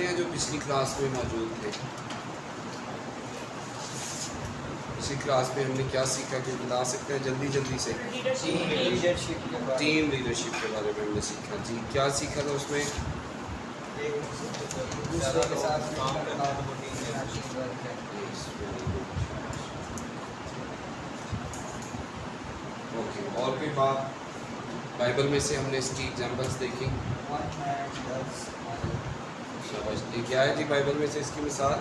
سکتے ہیں جو پچھلی کلاس میں موجود تھے؟ پچھلی کلاس میں ہم نے کیا سیکھا کہ بتا سکتے ہیں جلدی جلدی سے؟ ٹیم لیڈرشپ کے بارے میں ہم نے سیکھا. جی کیا سیکھا تھا اس میں؟ اوکے. اور کوئی بات بائبل میں سے ہم نے اس کی ایگزامپلس دیکھی؟ کیا ہے جی بائبل میں سے اس کی مثال؟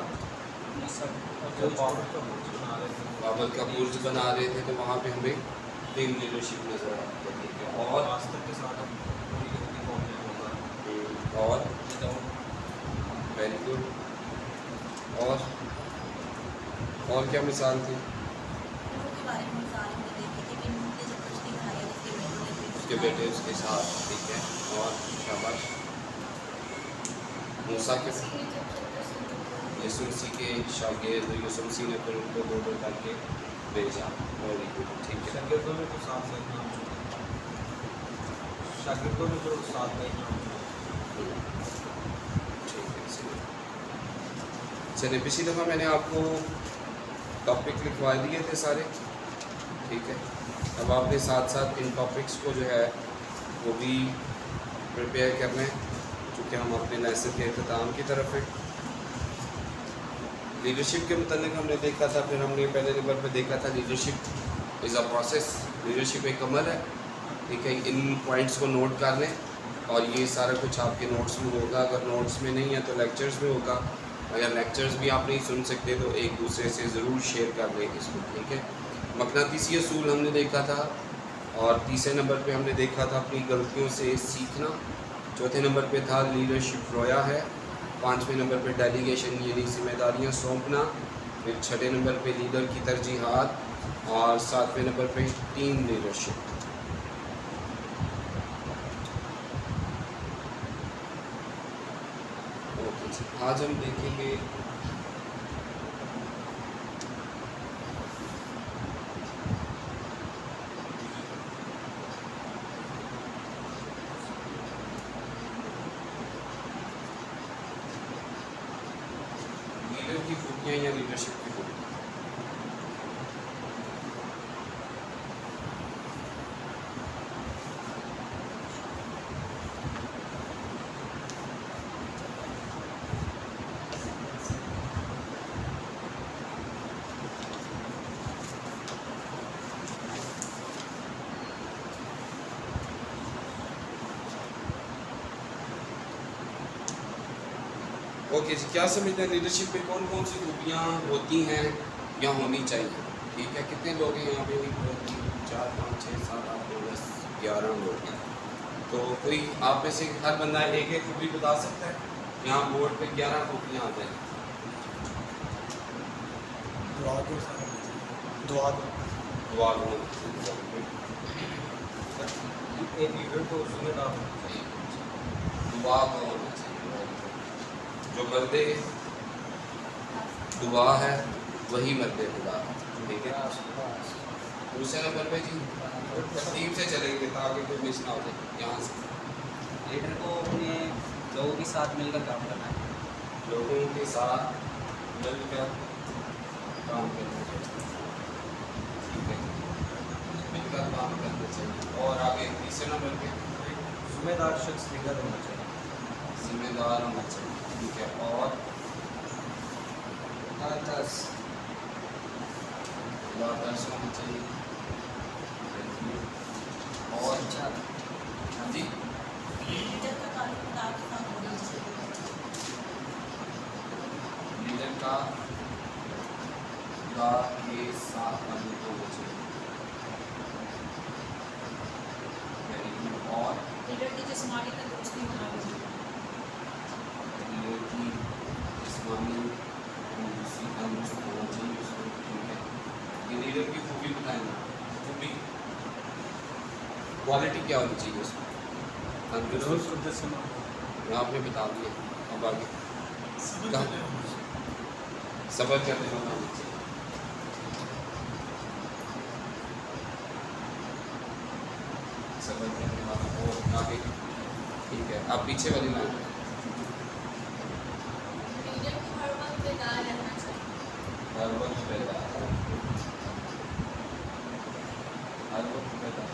بابل کا برج بنا رہے تھے تو وہاں پہ ہمیں ٹیم لیڈرشپ نظر آتی ہے. اور ویری گڈ. اور کیا مثال تھی؟ اس کے بیٹے اس کے ساتھ. ٹھیک ہے. اور شاباش. موسیٰ کے یسوع مسیح کے شاگرد یسوع مسیح نے پھر ان کو دو دو کر کے بھیجا. Very good. ٹھیک ہے. شاگردوں میں جو ساتھ نہیں چلے. پچھلی دفعہ میں نے آپ کو ٹاپک لکھوا دیے تھے سارے. ٹھیک ہے. اب آپ نے ساتھ ساتھ ان ٹاپکس کو جو ہے وہ بھی پریپیئر کرنا ہے چونکہ ہم اپنے لیسن کے اختتام کی طرف ہیں. لیڈرشپ کے متعلق ہم نے دیکھا تھا. پھر ہم نے پہلے نمبر پہ دیکھا تھا leadership is a process. Leadership ایک عمل ہے. ٹھیک ہے. ان پوائنٹس کو نوٹ کر لیں اور یہ سارا کچھ آپ کے نوٹس میں ہوگا. اگر نوٹس میں نہیں ہے تو لیکچرز میں ہوگا. اگر لیکچرز بھی آپ نہیں سن سکتے تو ایک دوسرے سے ضرور شیئر کر لیں اس کو. ٹھیک ہے. مقناطیسی اصول ہم نے دیکھا تھا. اور تیسرے نمبر پہ ہم نے دیکھا تھا اپنی غلطیوں سے سیکھنا. چوتھے نمبر پہ تھا لیڈرشپ رویا ہے. پانچویں نمبر پہ ڈیلیگیشن یعنی ذمہ داریاں سونپنا. پھر چھٹے نمبر پہ لیڈر کی ترجیحات. اور ساتویں نمبر پہ ٹیم لیڈرشپ. آج ہم دیکھیں گے لیڈر کی خوبیاں یا لیڈرشپ کی خوبیاں. اوکے جی. کیا سمجھتے ہیں لیڈرشپ میں کون کون سی خوبیاں ہوتی ہیں یا ہونی چاہیے؟ ٹھیک ہے. کتنے لوگ ہیں یہاں پہ؟ 4 5 6 7 8 9 10 11 لوگ ہیں. تو کوئی آپ میں سے ہر بندہ ایک ایک خوبی بتا سکتا ہے؟ یہاں بورڈ پہ 11 خوبیاں آ جائیں. دعا دو. ایک لیڈر کو ذمہ دار ہونا چاہیے. دعا کو ہونا چاہیے. جو مردے دعا ہے وہی مرد خدا. ٹھیک ہے. دوسرے نمبر پہ جی ترتیب سے چلیں گے تاکہ کوئی مس نہ ہو جائے. یہاں سے لیڈر کو اپنے لوگوں کے ساتھ مل کر کام کرنا ہے. لوگوں کے ساتھ مل کر کام کرنا چاہیے. ٹھیک ہے. مل کر کام کرنا چاہیے. اور آگے تیسرے نمبر پہ ذمہ دار شخص لیڈر ہونا چاہیے. ذمہ دار ہونا چاہیے. ٹھیک ہے. اور دس درس ہونا چاہیے. اور جی لیڈر کا خدا کے ساتھ تعلق ہونا چاہیے. اور لیڈر کی جسمانی تندرستی ہونا چاہیے. لیڈر کی جسمانی تندرست ہونا چاہیے اس کو. ٹھیک ہے. یہ لیڈر کی خوبی بتائیں گے. خوبی کوالٹی کیا ہونی چاہیے اس میں؟ تندرست آپ نے بتا دیا. اب آگے صبر کرنے والا ہونا چاہیے. صبر کرنے والا ہو. آگے ٹھیک ہے. آپ پیچھے والی لائن हर वक्त बेदार, हर वक्त बेदार।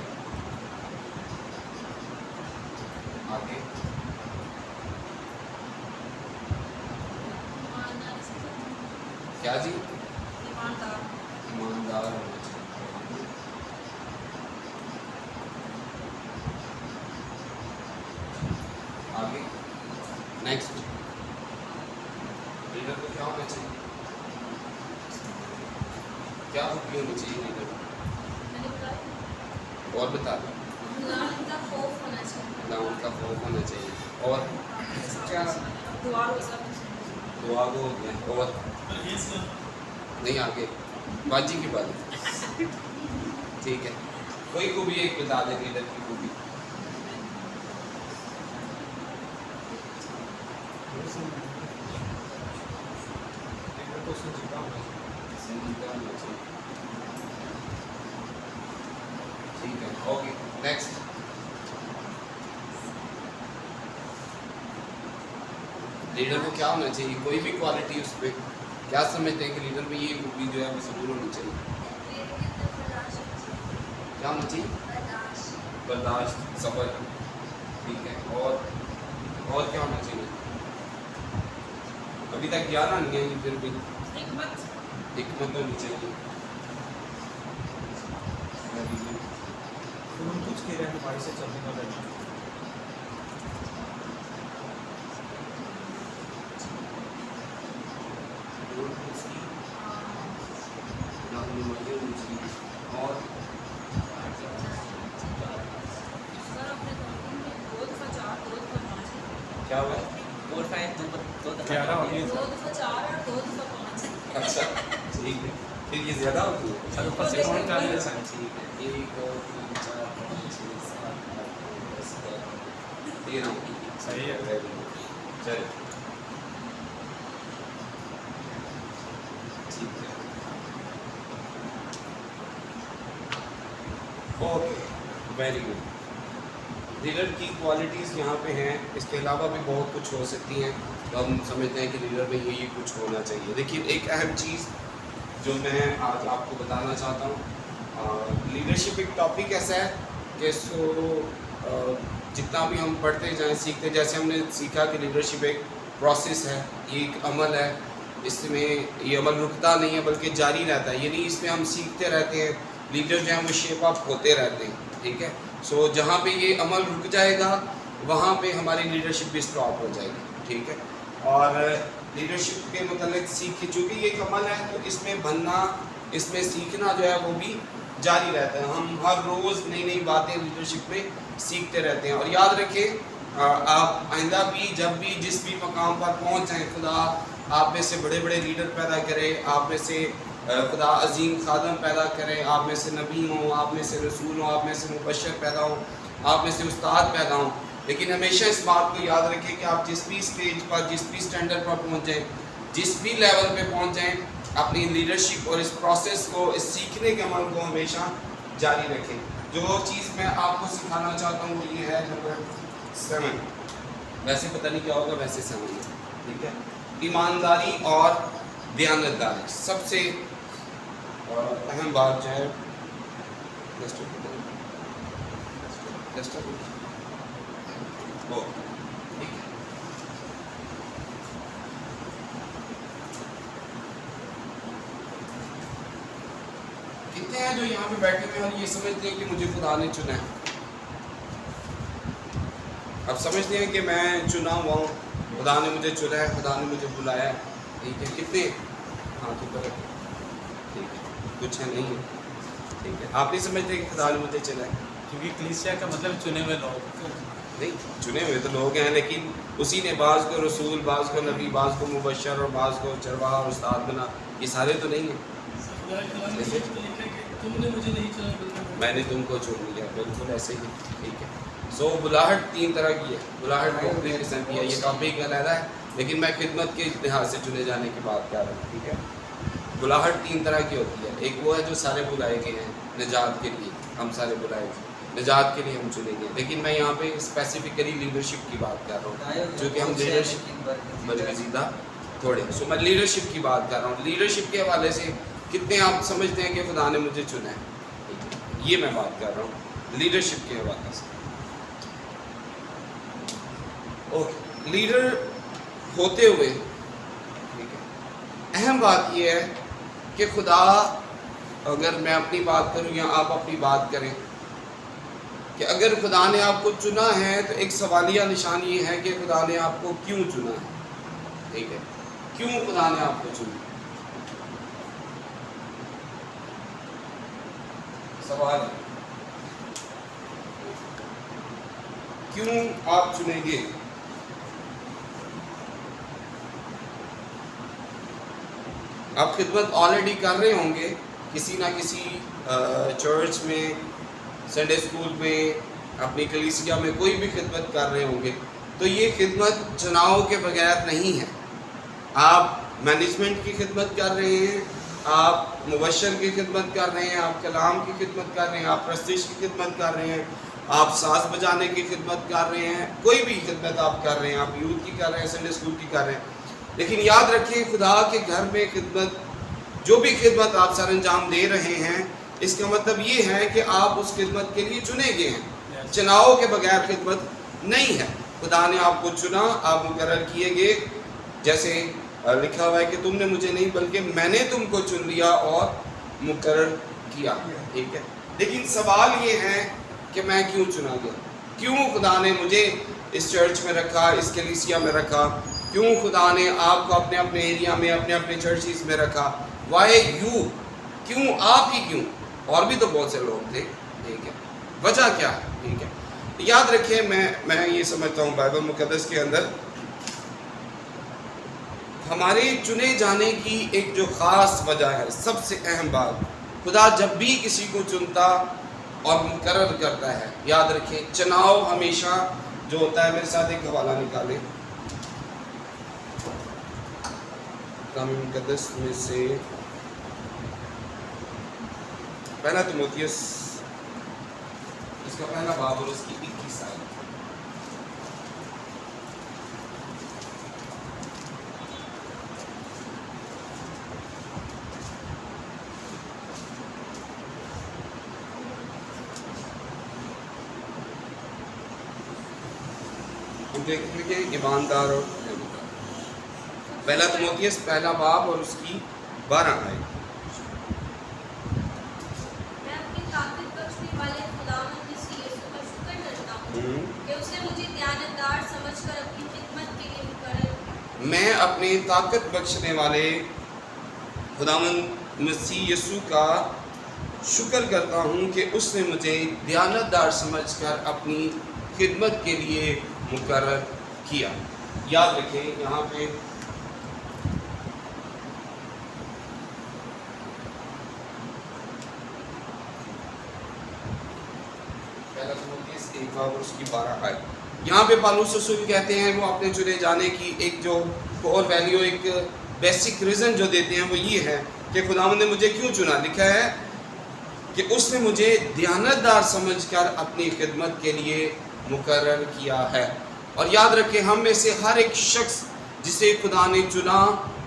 आगे क्या जी? ईमानदार, ईमानदार होना चाहिए। आगे नेक्स्ट, लीडर को क्या होना चाहिए? क्या खूबी होनी चाहिए लीडर को? मैंने बताया और बता दो। खुदा का खौफ होना चाहिए, ना उनका खौफ होना चाहिए, और क्या? दुआ रोज़ा दुआ को हो गया, और नहीं आगे बाजी की बात ठीक है। कोई खूबी एक बता दे लीडर की खूबी। लीडर को संजीदा होना चाहिए। संजीदा होना चाहिए। ठीक है, ओके नेक्स्ट। लीडर को क्या होना चाहिए? कोई भी क्वालिटी उस पर क्या समझते हैं कि लीडर में ये खूबी जो है वो जरूर होनी चाहिए? क्या होना चाहिए? बर्दाश्त, सब्र, ठीक है। और क्या होना चाहिए? अभी तक 11 नहीं है, फिर भी हिकमत, हिकमत होनी चाहिए। तो हम कुछ की रहनुमाई से चलने वाला है। और सर अपने तौहीद में 2 दफ़ा 4 2 दफ़ा 5 क्या हुआ? 4 5 2 ग्यारह हो गई। 2 दफ़ा 4 और 2 दफ़ा 5 अच्छा ठीक है, फिर ये ज़्यादा होती है। चलो ऊपर से कौन कर लेता है? ठीक है, 1 2 3 4 5 6 7 8 9 10 11 13 सही है। वेरी गुड, चलिए ठीक है, ओके वेरी गुड। लीडर की क्वालिटीज़ यहाँ पे हैं, इसके अलावा भी बहुत कुछ हो सकती हैं, तो हम समझते हैं कि लीडर में ये कुछ होना चाहिए। देखिए एक अहम चीज़ जो मैं आज आपको बताना चाहता हूँ, लीडरशिप एक टॉपिक ऐसा है कि इसको जितना भी हम पढ़ते जाएं सीखते, जैसे हमने सीखा कि लीडरशिप एक प्रोसेस है, ये एक अमल है, इसमें ये अमल रुकता नहीं है बल्कि जारी रहता है, यानी इसमें हम सीखते रहते हैं। लीडर जो है वो शेप अप होते रहते हैं, ठीक है। सो जहाँ पे ये अमल रुक जाएगा वहाँ पे हमारी लीडरशिप भी स्टॉप हो जाएगी, ठीक है। और लीडरशिप के मतलब सीख, चूँकि ये एक अमल है तो इसमें बनना, इसमें सीखना जो है वो भी जारी रहता है। हम हर रोज़ नई नई बातें लीडरशिप में सीखते रहते हैं। और याद रखें आप आइंदा भी जब भी जिस भी मकाम पर पहुँच जाएँ, खुदा आप में से बड़े बड़े लीडर पैदा करे, आप में से खुदा अजीम खादम पैदा करें, आप में से नबी हों, आप में से रसूल हों, आप में से मुबशर पैदा हों, आप में से उस्ताद पैदा हों, लेकिन हमेशा इस बात को याद रखें कि आप जिस भी स्टेज पर, जिस भी स्टैंडर्ड पर पहुंच जाएं, जिस भी लेवल पे पहुंच जाएं, अपनी लीडरशिप और इस प्रोसेस को, इस सीखने के अमल को हमेशा जारी रखें। जो चीज़ मैं आपको सिखाना चाहता हूँ वो ये है नंबर 7, वैसे पता नहीं क्या होगा, वैसे 7 है, ठीक है। ईमानदारी और दयानतदारी सबसे अहम बात जो है वो, ठीक है। कितने हैं जो यहाँ पे बैठे हुए हैं और ये समझते हैं कि मुझे खुदा ने चुना है? अब समझते हैं कि मैं चुना हुआ हूँ, खुदा ने मुझे चुना है, खुदा ने मुझे बुलाया है, ठीक है। कितने हाथों पर, ठीक है, कुछ है, नहीं है, ठीक है। आप नहीं समझते कि खुदा ने मुझे चुना है? क्योंकि कलीसिया का मतलब चुने हुए लोग। नहीं, चुने हुए तो लोग हैं, लेकिन उसी ने बाज़ को रसूल, बाज़ को नबी, बाज़ को मुबशर और बाज़ को चरवाहा और उस्ताद बना, ये सारे तो नहीं हैं। तुमने मुझे नहीं चुना, मैंने तुमको चुन लिया, बिल्कुल ऐसे ही, ठीक है। सो बुलाहट 3 तरह की है, बुलाहट मुख्तलिफ किस्म की है, ये टॉपिक अलग है, लेकिन मैं खिदमत के लिहाज से चुने जाने की बात कर रहा हूँ, ठीक है। बुलाहट 3 तरह की होती है, एक वो है जो सारे बुलाए गए हैं निजात के लिए, हम सारे बुलाए गए, निजात के लिए हम चुने गए, लेकिन मैं यहाँ पे स्पेसिफिकली लीडरशिप की बात कर रहा हूँ, चूँकि हम लीडरशिप बरगज़ीदा थोड़े। सो मैं लीडरशिप की बात कर रहा हूँ। लीडरशिप के हवाले से कितने आप समझते हैं कि खुदा ने मुझे चुना है? ये मैं बात कर रहा हूँ लीडरशिप के हवाले से। ओके, लीडर होते हुए ठीक है, अहम बात ये है कि खुदा, अगर मैं अपनी बात करूँ या आप अपनी बात करें, कि अगर खुदा ने आपको चुना है तो एक सवालिया निशान ये है कि खुदा ने आपको क्यों चुना है? ठीक है, क्यों खुदा ने आपको चुना? सवाल है, क्यों आप चुनेंगे? आप खिदमत ऑलरेडी कर रहे होंगे किसी ना किसी चर्च में, संडे स्कूल में, अपनी कलीसिया में कोई भी खिदमत कर रहे होंगे। तो ये खिदमत चुनाव के बगैर नहीं है। आप मैनेजमेंट की खिदमत कर रहे हैं, आप मुबशर की खिदमत कर रहे हैं, आप कलाम की खिदमत कर रहे हैं, आप प्रस्तिश की खिदमत कर रहे हैं, आप साज बजाने की खिदमत कर रहे हैं, कोई भी खिदमत आप कर रहे हैं, आप यूथ की कर रहे हैं, संडे स्कूल की कर रहे हैं। लेकिन याद रखिए, खुदा के घर में खिदमत, जो भी खिदमत आप सर अंजाम दे रहे हैं, इसका मतलब ये है कि आप उस खिदमत के लिए चुने गए हैं। चुनाव के बगैर खिदमत नहीं है। खुदा ने आपको चुना, आप मुकर्रर किए गए। जैसे लिखा हुआ है कि तुमने मुझे नहीं बल्कि मैंने तुमको चुन लिया और मुकर्रर किया। ठीक है, लेकिन सवाल ये है कि मैं क्यों चुना गया? क्यों खुदा ने मुझे इस चर्च में रखा, इस कलीसिया में रखा? क्यों खुदा ने आपको अपने अपने एरिया में, अपने अपने चर्चेस में रखा? Why you? क्यों आप ही क्यों? और भी तो बहुत से लोग थे। ठीक है, वजह क्या है? ठीक है, तो याद रखिए, मैं ये समझता हूँ बाइबल मुकद्दस के अंदर हमारे चुने जाने की एक जो ख़ास वजह है, सबसे अहम बात, खुदा जब भी किसी को चुनता और मुकर्रर करता है, याद रखें, चुनाव हमेशा जो होता है, मेरे साथ एक हवाला निकालें कलाम मुकद्दस में से, पहला तीमुथियुस इसका पहला बाब और उसकी 21 आयत। देखेंगे कि ईमानदार और पहला तीमुथियुस पहला बाब और उसकी 12 आयत। मैं अपनी ताकत बख्शने वाले खुदावंद मसीह यीशु का शुक्र करता हूँ कि उसने मुझे दयानतदार समझकर अपनी खिदमत के लिए मुकर्रर किया। मैं अपने ताकत बख्शने वाले खुदावंद मसीह यीशु का शुक्र करता हूँ कि उसने मुझे दयानतदार समझकर अपनी खिदमत के लिए मुकर्रर किया। याद रखें, यहाँ पे पहला तीमुथियुस 1 और उसकी 12 आयत। यहाँ पे पौलुस रसूल कहते हैं, वो अपने चुने जाने की एक जो कोर वैल्यू, एक बेसिक रीज़न जो देते हैं, वो ये है कि खुदावंद ने मुझे क्यों चुना। लिखा है कि उसने मुझे दयानतदार समझकर अपनी खिदमत के लिए मुकर्रर किया है। और याद रखें, हम में से हर एक शख्स जिसे खुदा ने चुना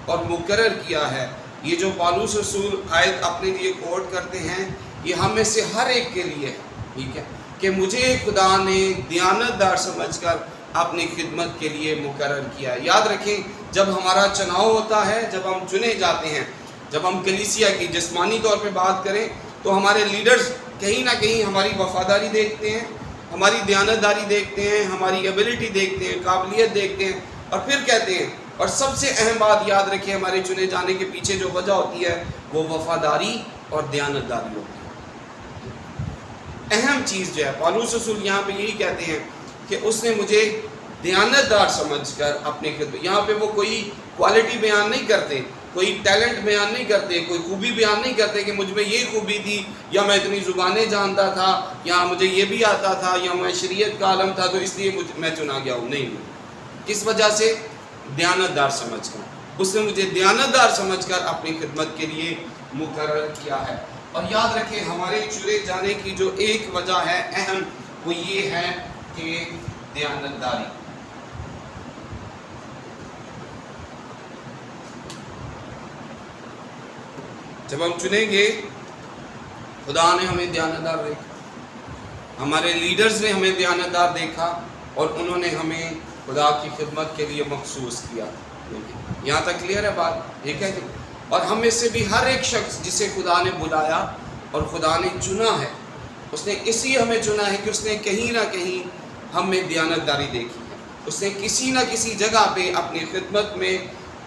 और मुकर्रर किया है, ये जो पौलुस रसूल आयत अपने लिए कोट करते हैं, ये हम में से हर एक के लिए है। ठीक है, कि मुझे खुदा ने दयानतदार समझकर अपनी खिदमत के लिए मुकर्रर किया। याद रखें, जब हमारा चुनाव होता है, जब हम चुने जाते हैं, जब हम कलीसिया की जिस्मानी तौर पे बात करें, तो हमारे लीडर्स कहीं ना कहीं हमारी वफादारी देखते हैं, हमारी दयानतदारी देखते हैं, हमारी एबिलिटी देखते हैं, काबिलियत देखते हैं, और फिर कहते हैं, और सबसे अहम बात याद रखें, हमारे चुने जाने के पीछे जो वजह होती है, वो वफादारी और दयानतदारी होती है। अहम चीज़ जो है, पौलुस रसूल यहाँ पे यही कहते हैं कि उसने मुझे दयानतदार समझकर अपने खिदमत, यहाँ पे वो कोई क्वालिटी बयान नहीं करते, कोई टैलेंट बयान नहीं करते, कोई खूबी बयान नहीं करते कि मुझ में ये खूबी थी, या मैं इतनी ज़ुबानें जानता था, या मुझे ये भी आता था, या मैं शरीयत का आलम था, तो इसलिए मैं चुना गया हूँ। नहीं, किस वजह से? दयानतदार समझकर। उसने मुझे दयानतदार समझकर अपनी खिदमत के लिए मुकर्रर किया है। और याद रखें, हमारे चुने जाने की जो एक वजह है अहम, वो ये है कि दयानतदारी। जब हम चुनेंगे, खुदा ने हमें दयानतदार देखा, हमारे लीडर्स ने हमें दयानतदार देखा और उन्होंने हमें खुदा की खिदमत के लिए मखसूस किया। यहाँ तक क्लियर है बात, ठीक है जी। और हम में से भी हर एक शख्स जिसे खुदा ने बुलाया और खुदा ने चुना है, उसने इसलिए हमें चुना है कि उसने कहीं ना कहीं हम में दयानतदारी देखी है। उसने किसी ना किसी जगह पे अपनी खिदमत में,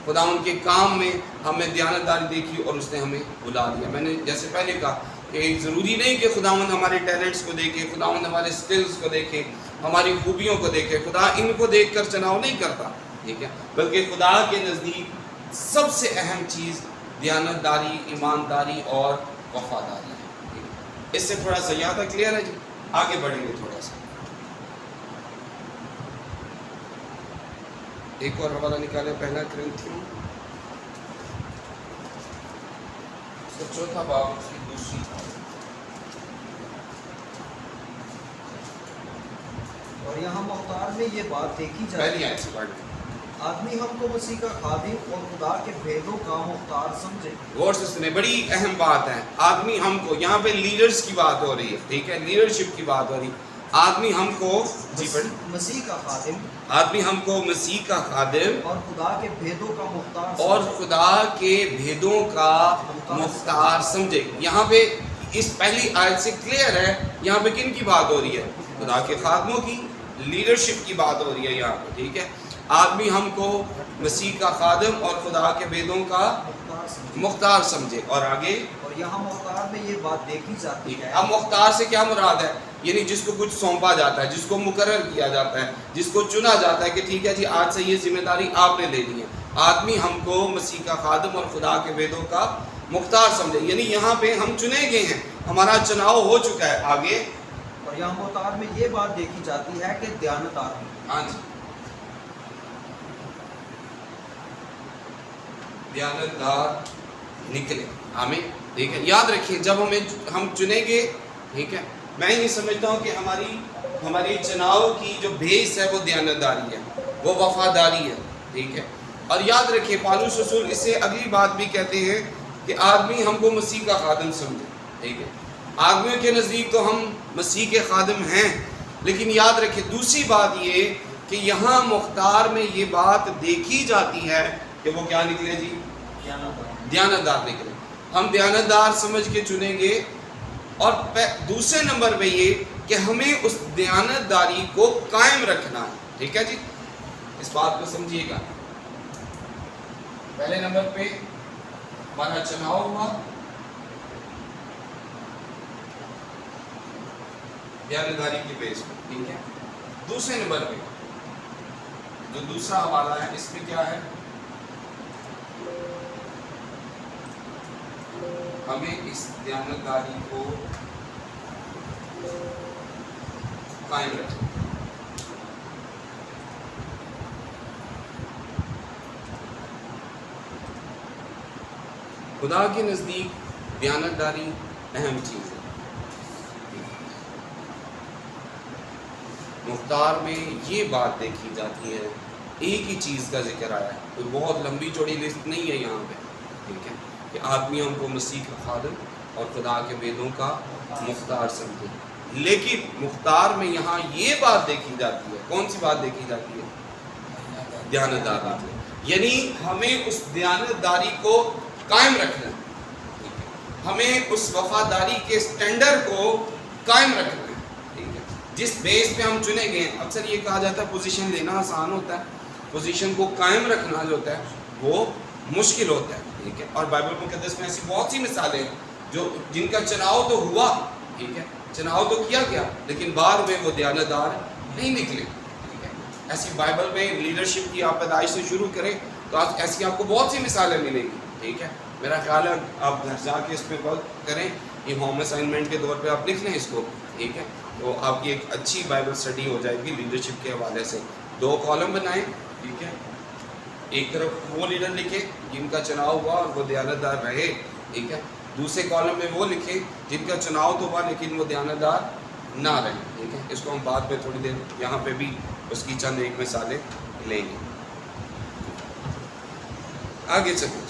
खुदा उनके काम में हमें दयानतदारी देखी और उसने हमें बुला दिया। मैंने जैसे पहले कहा कि ज़रूरी नहीं कि खुदावंद हमारे टैलेंट्स को देखे, खुदावंद हमारे स्किल्स को देखे, हमारी खूबियों को देखे। खुदा इनको देखकर चुनाव नहीं करता, ठीक है, बल्कि खुदा के नज़दीक सबसे अहम चीज़ दयानतदारी, ईमानदारी और वफादारी है। इससे थोड़ा सा यहाँ तक क्लियर है जी। आगे बढ़ेंगे थोड़ा सा, एक और हवाला निकाले, पहला कुरिन्थियों चौथा बाब उसकी दूसरी। और यहाँ मुख्तार में ये बात देखी जाती पहली है, आयत से पढ़, आदमी हमको मसीह का खादिम और खुदा के भेदों का मुख्तार समझे। गौर से सुने, बड़ी अहम बात है। आदमी हमको, यहाँ पे लीडर्स की बात हो रही है, ठीक है, लीडरशिप की बात हो रही है। आदमी हमको, जी पढ़, मसीह का खादिम आदमी हमको मसीह का खादिम और खुदा के भेदों का मुख्तार और समझे। खुदा के भेदों का मुख्तार समझे। यहाँ पे इस पहली आयत से क्लियर है, यहाँ पे किन की बात हो रही है? खुदा के खादमों की, लीडरशिप की बात हो रही है यहाँ पे, ठीक है। आदमी हमको मसीह का खादिम और खुदा के भेदों का मुख्तार समझे। मुख्तार समझे। और आगे, और यहाँ मुख्तार में ये बात देखी जाती है, अब मुख्तार से क्या मुराद है? यानी जिसको कुछ सौंपा जाता है, जिसको मुकर्रर किया जाता है, जिसको चुना जाता है कि ठीक है जी आज से ये जिम्मेदारी आपने ले ली है। आदमी हमको मसीह का खादिम और खुदा के भेदों का मुख्तार समझे, यानी यहाँ पे हम चुने गए हैं, हमारा चुनाव हो चुका है। आगे, और यहाँ मुख्तार में ये बात देखी जाती है कि दयानतदार, हाँ जी, दयानतदार निकले, हमें, ठीक है। याद रखिए, जब हम चुनेंगे, ठीक है, मैं ये समझता हूँ कि हमारी चुनाव की जो बेस है वो दयानतदारी है, वो वफादारी है, ठीक है। और याद रखिए, पौलुस रसूल इससे अगली बात भी कहते हैं कि आदमी हमको मसीह का खादिम समझे, ठीक है। आदमियों के नज़दीक तो हम मसीह के खादिम हैं, लेकिन याद रखिए दूसरी बात ये कि यहाँ मुख्तार में ये बात देखी जाती है कि वो क्या निकले जी? दयानतदार निकले। हम दयानतदार समझ के चुनेंगे। और दूसरे नंबर पे ये कि हमें उस दयानतदारी को कायम रखना है, ठीक है जी। इस बात को समझिएगा। पहले नंबर पे हमारा चुनाव हुआ दयानतदारी की बेस पर, ठीक है। दूसरे नंबर पे जो दूसरा हवाला है, इसमें क्या है? हमें इस दयानतदारी को कायम रखना। खुदा के नज़दीक दयानतदारी अहम चीज़ है। मुख्तार में ये बात देखी जाती है, एक ही चीज़ का जिक्र आया है, कोई बहुत लंबी चौड़ी लिस्ट नहीं है यहाँ पे, ठीक है, कि आदमी हमको मसीह का खादिम और खुदा के भेदों का मुख्तार समझे। लेकिन मुख्तार में यहाँ ये बात देखी जाती है, कौन सी बात देखी जाती है? दयानतदारी। यानी हमें उस दयानतदारी को कायम रखना है, हमें उस वफादारी के स्टैंडर्ड को कायम रखना है, ठीक है, जिस बेस पे हम चुने गए। अक्सर ये कहा जाता है पोजीशन लेना आसान होता है, पोजीशन को कायम रखना जो होता है वो मुश्किल होता है, ठीक है। और बाइबल मुक़द्दस में ऐसी बहुत सी मिसालें हैं जो जिनका चुनाव तो हुआ, ठीक है, चुनाव तो किया गया, लेकिन बाद में वो दयानतदार नहीं निकले, ठीक है। ऐसी बाइबल में लीडरशिप की आप पैदाइश से शुरू करें तो आज ऐसी आपको बहुत सी मिसालें मिलेंगी, ठीक है। मेरा ख्याल है आप घर जाके इस पर वर्क करें, ये होम असाइनमेंट के तौर पे आप लिख लें इसको, ठीक है, तो आपकी एक अच्छी बाइबल स्टडी हो जाएगी लीडरशिप के हवाले से। 2 कॉलम बनाएं, ठीक है, एक तरफ वो लीडर लिखे जिनका चुनाव हुआ और वो दयानतदार रहे, ठीक है, दूसरे कॉलम में वो लिखे जिनका चुनाव तो हुआ लेकिन वो दयानतदार ना रहे, ठीक है। इसको हम बाद में थोड़ी देर यहाँ पे भी उसकी चंद एक मिसालें लेंगे। आगे चलते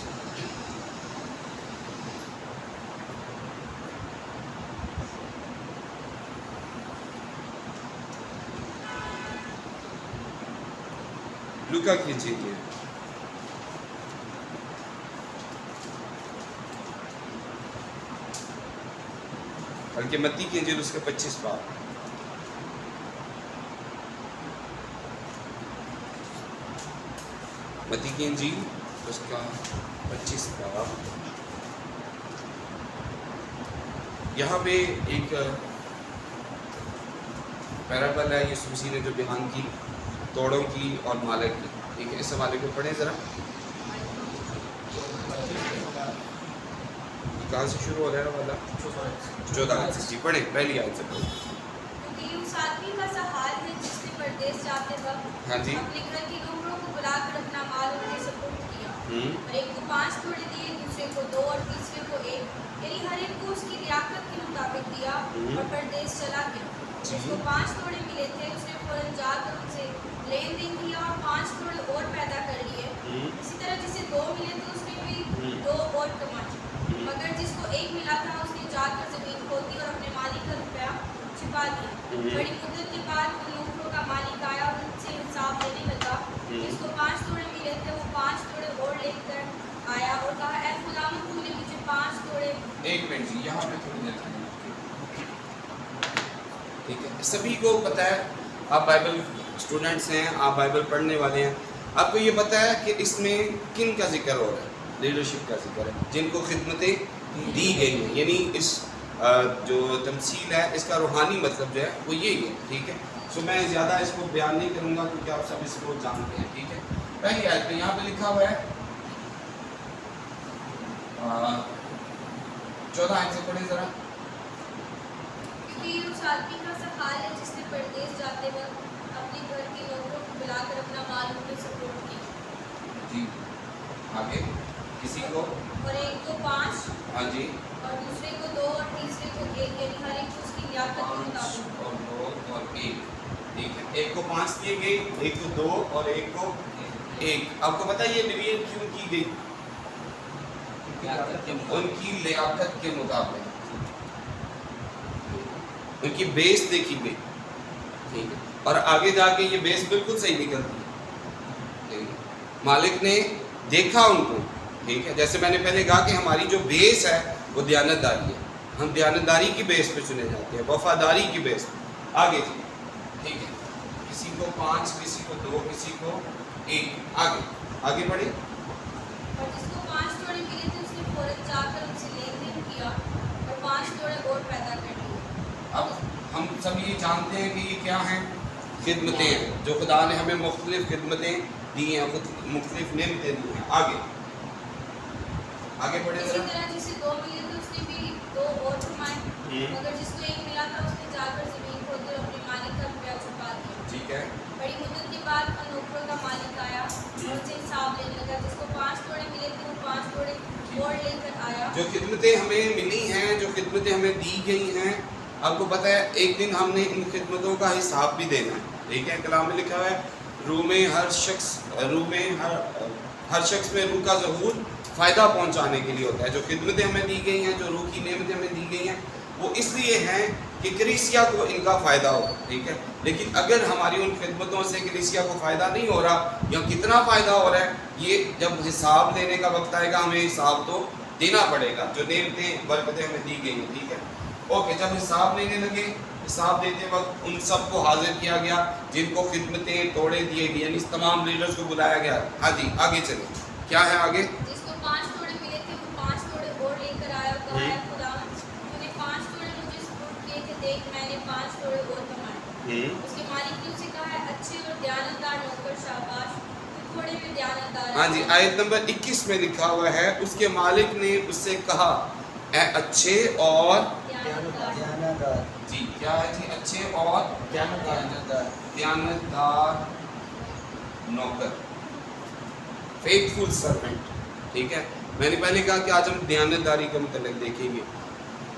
लुका की इंजील है, बल्कि मत्ती की इंजील उसके 25 बाब, मत्ती की इंजील उसका 25 बाब। यहाँ पे एक पैराबल है यीशु मसीह ने जो बयान की तोड़ों की और मालिक की, ठीक है। इस हवाले को पढ़ें ज़रा, कहाँ से शुरू हो रहा है वाला? 14 आयत से। जी पढ़ें, पहली आयत से पढ़ें। क्योंकि उस आदमी का सा हाल है जिसने परदेश जाते वक्त हाँ जी। अपने घर के नौकरों को बुलाकर अपना माल उनके सुपुर्द किया, और एक को 5 थोड़े दिए, दूसरे को 2 और तीसरे को 1, यानी हर एक को उसकी लियाकत के मुताबिक दिया, और परदेश चला गया। जिसको 5 थोड़े मिले थे उसने फौरन जाकर उनसे लेन देन किया और 5 थोड़े और पैदा कर लिए। इसी तरह जिसे 2 मिले थे उसने भी 2 और कमाए, मगर जिसको 1 मिला था उसने जाकर जमीन खोदी और अपने मालिक का रुपया छिपा दिया। बड़ी मुद्दत के बाद उन नौकरों का मालिक आया और उनसे हिसाब लेने लगा। जिसको 5 थोड़े मिले थे वो 5 थोड़े और लेकर आया और कहा, ऐ गुलाम, तूने मुझे 5 थोड़े। एक मिनट जी, यहाँ पे थोड़ी देर थमना, ठीक है। सभी को पता है, आप बाइबल स्टूडेंट्स हैं, आप बाइबल पढ़ने वाले हैं, आपको ये पता है कि इसमें किन का जिक्र हो रहा है? लीडरशिप का जिक्र है, जिनको खिदमतें दी गई हैं। यानी इस जो तमसील है इसका रूहानी मतलब जो है वो यही है, ठीक है। सो मैं ज़्यादा इसको बयान नहीं करूँगा क्योंकि आप सब इसको जानते हैं, ठीक है। पहली आयत में यहाँ पे लिखा हुआ है, 14 आयत से पढ़ें ज़रा। क्योंकि उस आदमी का सा हाल है जिसने परदेश जाते वक्त अपने घर के नौकरों को बुलाकर अपना माल उनके सुपुर्द किया। जी आगे, किसी को, और एक को 5 हाँ जी, और दूसरे को 2 और तीसरे को 1, यानी हर एक को उसकी लियाकत के 5 मुताबिक। और 2 और 1, ठीक है। एक को 5 दिए गए, एक को 2 और एक को 1। आपको पता है ये डिवीजन क्यों की गई? उनकी लियाकत के मुताबिक, उनकी बेस देखी गई, ठीक है। और आगे जाके ये बेस बिल्कुल सही निकलती है, ठीक है। मालिक ने देखा उनको, ठीक है। जैसे मैंने पहले कहा कि हमारी जो बेस है वो दयानतदारी है, हम दयानतदारी की बेस पे चुने जाते हैं, वफादारी की बेस पे। आगे जी, ठीक है। किसी को 5, किसी को 2, किसी को 1। आगे बढ़े। और जिसको 5 थोड़े मिले थे उसने फौरन जाकर उनसे लेन देन किया और 5 थोड़े और पैदा कर लिए। अब हम सब ये जानते हैं कि ये क्या हैं? खिदमतें हैं, जो खुदा ने हमें मुख्तलिफ खिदमतें दी हैं, मुख्तलिफ नेमतें दी हैं। आगे बढ़े इसी जरा। तरह जिसे 2 मिले थे उसने भी 2 और कमाए, मगर जिसको 1 मिला था उसने जाकर जमीन खोदी और अपने मालिक का रुपया छुपा दिया। ठीक है। बड़ी मुद्दत के बाद उन नौकरों का मालिक आया और उनसे हिसाब लेने लगा। जिसको 5 थोड़े मिले थे वो 5 थोड़े और लेकर आया। जो खिदमतें हमें मिली हैं, जो खिदमतें हमें दी गई हैं, आपको पता है एक दिन हमने इन खिदमतों का हिसाब भी देना है, ठीक है। कलाम में लिखा है, रूह में हर शख्स में रूह का ज़हूर फ़ायदा पहुंचाने के लिए होता है। जो खिदमतें हमें दी गई हैं, जो रूह की नेमतें हमें दी गई हैं, वो इसलिए हैं कि कलीसिया को इनका फ़ायदा हो, ठीक है। लेकिन अगर हमारी उन खिदमतों से कलीसिया को फ़ायदा नहीं हो रहा या कितना फ़ायदा हो रहा है, ये जब हिसाब लेने का वक्त आएगा हमें हिसाब तो देना पड़ेगा। जो नेमतें बरकतें हमें दी गई हैं, ठीक है। ओके, जब हिसाब लेने लगे, हिसाब देते वक्त उन सब को हाजिर किया गया जिनको खिदमतें तोड़े दिए गए, यानी तमाम लीडर्स को बुलाया गया। हाँ जी, आगे चले, क्या है आगे? जिसको 5 थोड़े मिले थे वो 5 थोड़े और लेकर आया और कहा, है खुदावन, तूने 5 थोड़े मुझे सुपुर्द किए थे, देख मैंने 5 थोड़े और कमाए। उसके मालिक ने उसे कहा, है अच्छे और दयानतदार नौकर, शाबाश, तू थोड़े में दयानतदार है। हाँ जी, आयत नंबर 21 में लिखा हुआ है, उसके मालिक ने उससे कहा, ऐ अच्छे और दयानतदार। जी क्या है जी? अच्छे और दयानतदार नौकर, फेथफुल सर्वेंट, ठीक है। मैंने पहले कहा कि आज हम दयानतदारी का मतलब देखेंगे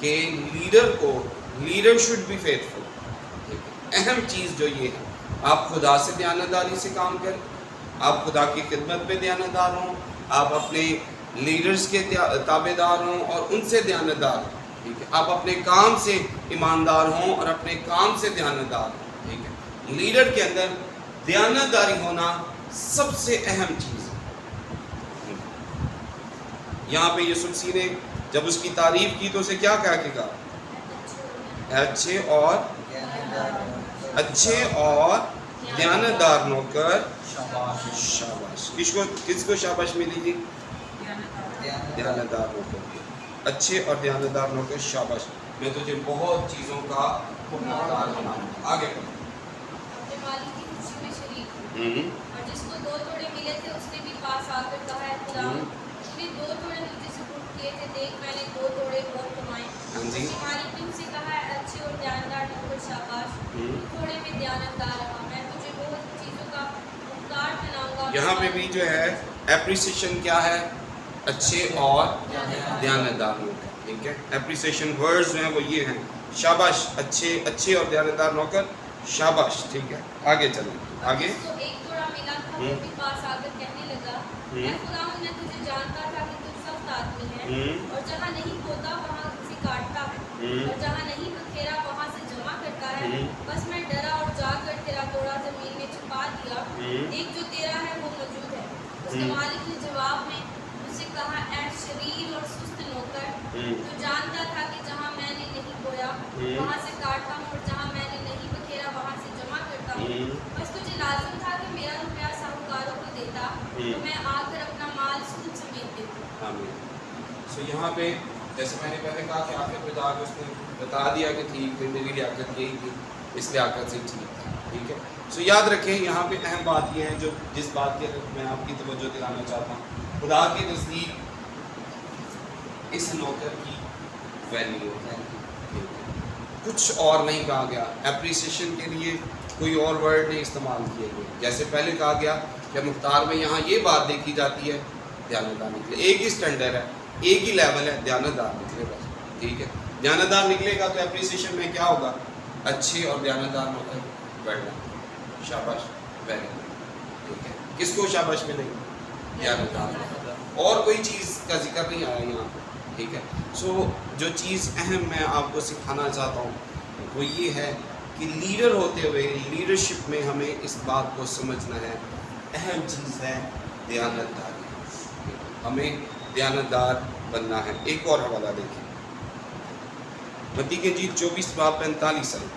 कि लीडर शुड बी फेथफुल। अहम चीज़ जो ये है, आप खुदा से दयानतदारी से काम करें, आप खुदा की खिदमत पे दयानतदार हों, आप अपने लीडर्स के ताबेदार हों और उनसे दयानतदार हों, ठीक है। आप अपने काम से ईमानदार हों और अपने काम से दयानतदार हों, ठीक है। लीडर के अंदर दयानतदारी होना سب سے اہم چیز ہے. یہاں پہ یوسف سی نے جب اس کی تعریف کی تو اسے کیا کہا کہ کہا اچھے اور دیانتدار نوکر شاباش. کس کو شاباش ملی گی؟ دیانتدار نوکر. اچھے اور دیانتدار نوکر شاباش، میں تجھے بہت چیزوں کا حکمران بناؤں گا. آگے بڑھو. اپنے مالک کی خوشی میں شریک ہوں. اور جس کو 2 توڑے ملے تھے اس نے بھی پاس آ کر کہا ہے خداوند تو نے 2 توڑے مجھے سپرد کیے تھے، دیکھ میں نے 2 توڑے اور کمائے. اس کے مالک نے اسے کہا ہے اچھے اور دیانتدار نوکر شاباش، تھوڑے میں دیانتدار رہا، میں تجھے بہت چیزوں کا مختار بناؤں گا. یہاں پہ بھی جو ہے اپریسیشن کیا ہے؟ اچھے اور دیانتدار نوکر. ٹھیک ہے، اپریسیشن ورڈز جو ہیں وہ یہ ہیں، شاباش، اچھے اور دیانتدار نوکر شاباش. ٹھیک ہے، آگے چلیں. آگے جس کو 1 توڑا ملا تھا وہ بھی پاس آ کر کہنے لگا اے خداوند میں تجھے جانتا تھا کہ تو سخت آدمی ہے اور جہاں نہیں بوتا وہاں سے کاٹتا ہے اور جہاں نہیں بکھیرا وہاں سے جمع کرتا ہے. بس میں ڈرا اور جا کر تیرا توڑا زمین میں چھپا دیا، ایک جو تیرا ہے وہ موجود ہے. اس کے مالک نے جواب میں اس سے کہا اے شریر اور سست نوکر، تو جانتا تھا کہ جہاں میں نے نہیں بویا وہاں سے کاٹتا ہوں اور جہاں میں نے نہیں بکھیرا وہاں سے جمع کرتا ہوں. بس تجھے لازم تھا کہ میرا روپیہ ساہوکاروں کو دیتا تو میں آ کر اپنا مال سود سمیت دیتا. سو یہاں پہ جیسے میں نے پہلے کہا کہ آخر پہ جا کے اس نے بتا دیا کہ ٹھیک ہے میری لیاقت یہی تھی، اس لیاقت سے ٹھیک تھا. ٹھیک ہے، سو یاد رکھیں یہاں پہ اہم بات یہ ہے جو جس بات کی میں آپ کی توجہ دلانا چاہتا ہوں، خدا کے نزدیک اس نوکر کی ویلیو ہے. کچھ اور نہیں کہا گیا، اپریسیشن کے لیے کوئی اور ورڈ نہیں استعمال کیے گئے. جیسے پہلے کہا گیا کہ مختار میں یہاں یہ بات دیکھی جاتی ہے دیانتدار نکلے. ایک ہی اسٹینڈرڈ ہے، ایک ہی لیول ہے، دیانتدار نکلے بس. ٹھیک ہے، دیانتدار نکلے گا تو اپریسیشن میں کیا ہوگا؟ اچھے اور دیانتدار نوکر بیٹھنا. شاباش، ویری گڈ. ٹھیک ہے، کس کو شاباش ملے گی؟ دیانتدار. اور کوئی چیز کا ذکر نہیں آیا یہاں پہ. ٹھیک ہے، سو جو چیز اہم میں آپ کو سکھانا چاہتا ہوں وہ یہ ہے کہ لیڈر ہوتے ہوئے لیڈرشپ میں ہمیں اس بات کو سمجھنا ہے، اہم چیز ہے دیانتداری. ہمیں دیانتدار بننا ہے. ایک اور حوالہ دیکھیں، متی کے جیت 24 باب 45 آئے.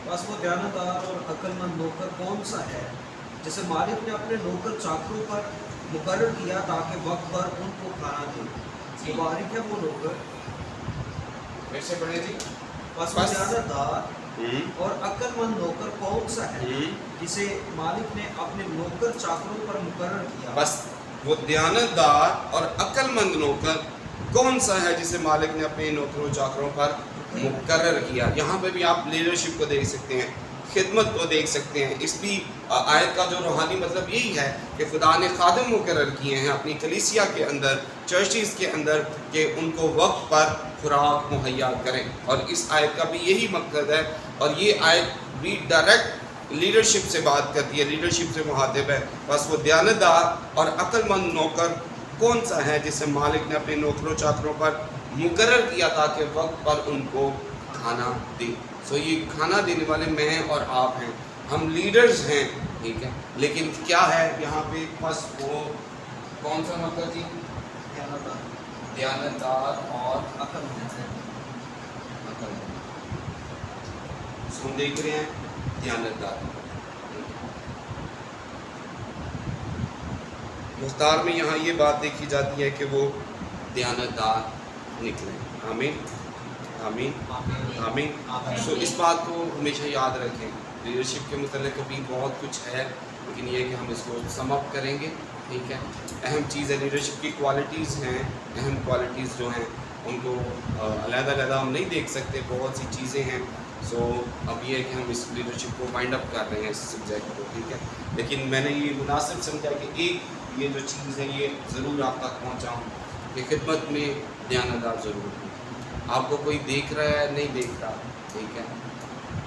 بس وہ دیانتدار اور عقل مند نوکر کون سا ہے جسے مالک نے اپنے نوکر چاکروں پر مقرر کیا تاکہ وقت پر ان کو کھانا دے. مبارک ہے وہ نوکر. پھر سے پڑھیں جی. بس وہ دیانتدار اور عقل مند نوکر کون سا ہے جسے مالک نے اپنے نوکر چاکروں پر مقرر کیا. بس وہ دیانتدار اور عقل مند نوکر کون سا ہے جسے مالک نے اپنے نوکروں چاکروں پر مقرر کیا. یہاں پہ بھی آپ لیڈرشپ کو دیکھ سکتے ہیں، خدمت کو دیکھ سکتے ہیں. اس بھی آیت کا جو روحانی مطلب یہی ہے کہ خدا نے خادم مقرر کیے ہیں اپنی کلیسیا کے اندر، چرچز کے اندر، کہ ان کو وقت پر خوراک مہیا کریں. اور اس آیت کا بھی یہی مقصد ہے. اور یہ آیت بھی ڈائریکٹ لیڈرشپ سے بات کرتی ہے، لیڈرشپ سے مخاطب ہے. بس وہ دیانتدار اور عقل مند نوکر کون سا ہے جسے مالک نے اپنے نوکروں چاکروں پر مقرر کیا تاکہ وقت پر ان کو کھانا دے. سو یہ کھانا دینے والے میں اور آپ ہیں، ہم لیڈرز ہیں. ٹھیک ہے، لیکن کیا ہے یہاں پہ بس وہ کون سا مطلب جی؟ دیانتدار اور عقل مند. ہم دیکھ رہے ہیں دیانتدار. مختار میں یہاں یہ بات دیکھی جاتی ہے کہ وہ دیانتدار نکلے. آمین آمین آمین. سو اس بات کو ہمیشہ یاد رکھیں. لیڈرشپ کے متعلق بھی بہت کچھ ہے، لیکن یہ کہ ہم اس کو سم اپ کریں گے. ٹھیک ہے، اہم چیز ہے لیڈرشپ کی کوالٹیز ہیں. اہم کوالٹیز جو ہیں ان کو علیحدہ علیحدہ ہم نہیں دیکھ سکتے، بہت سی چیزیں ہیں. سو اب یہ ہے کہ ہم اس لیڈرشپ کو وائنڈ اپ کر رہے ہیں اس سبجیکٹ کو. ٹھیک ہے، لیکن میں نے یہ مناسب سمجھا کہ ایک یہ جو چیز ہے یہ ضرور آپ تک پہنچاؤں کہ خدمت میں دیانتدار ضرور ہے. آپ کو کوئی دیکھ رہا ہے نہیں دیکھ رہا، ٹھیک ہے،